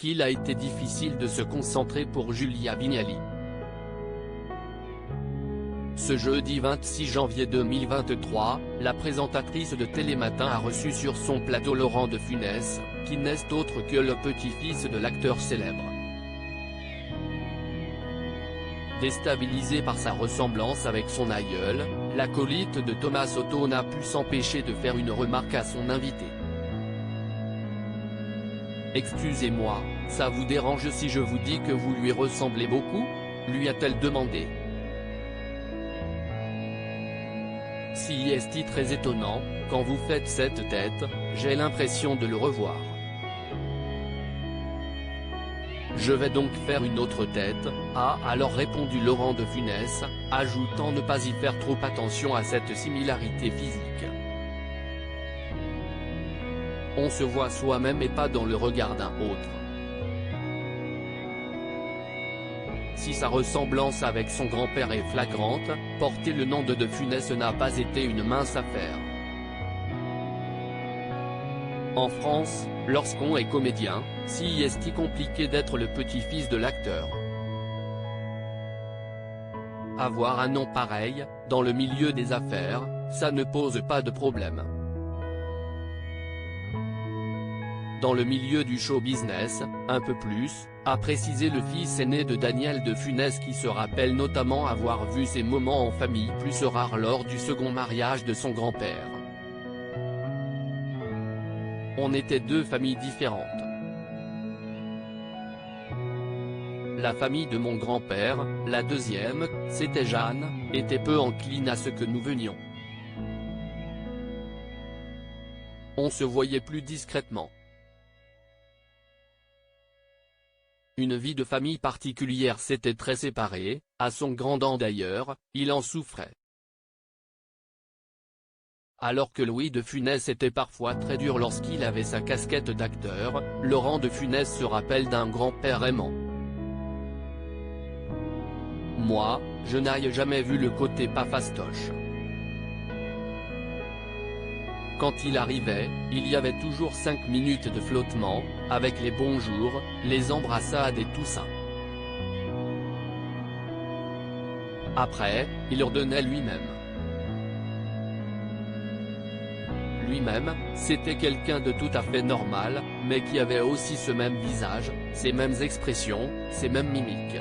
qu'il a été difficile de se concentrer pour Julia Vignali. Ce jeudi 26 janvier 2023, la présentatrice de Télématin a reçu sur son plateau Laurent de Funès, qui n'est autre que le petit-fils de l'acteur célèbre. Déstabilisé par sa ressemblance avec son aïeul, l'acolyte de Thomas Soto n'a pu s'empêcher de faire une remarque à son invité. « Excusez-moi, ça vous dérange si je vous dis que vous lui ressemblez beaucoup ?» lui a-t-elle demandé. Si est-il très étonnant, quand vous faites cette tête, j'ai l'impression de le revoir. Je vais donc faire une autre tête, a alors répondu Laurent de Funès, ajoutant ne pas y faire trop attention à cette similarité physique. On se voit soi-même et pas dans le regard d'un autre. Si sa ressemblance avec son grand-père est flagrante, porter le nom de Funès n'a pas été une mince affaire. En France, lorsqu'on est comédien, si est-il compliqué d'être le petit-fils de l'acteur. Avoir un nom pareil, dans le milieu des affaires, ça ne pose pas de problème. Dans le milieu du show business, un peu plus, a précisé le fils aîné de Daniel de Funès qui se rappelle notamment avoir vu ces moments en famille plus rares lors du second mariage de son grand-père. On était deux familles différentes. La famille de mon grand-père, la deuxième, c'était Jeanne, était peu encline à ce que nous venions. On se voyait plus discrètement. Une vie de famille particulière, s'était très séparée, à son grand dent d'ailleurs, il en souffrait. Alors que Louis de Funès était parfois très dur lorsqu'il avait sa casquette d'acteur, Laurent de Funès se rappelle d'un grand-père aimant. Moi, je n'ai jamais vu le côté pas fastoche. Quand il arrivait, il y avait toujours 5 minutes de flottement, avec les bonjours, les embrassades et tout ça. Après, il ordonnait lui-même. Lui-même, c'était quelqu'un de tout à fait normal, mais qui avait aussi ce même visage, ces mêmes expressions, ces mêmes mimiques.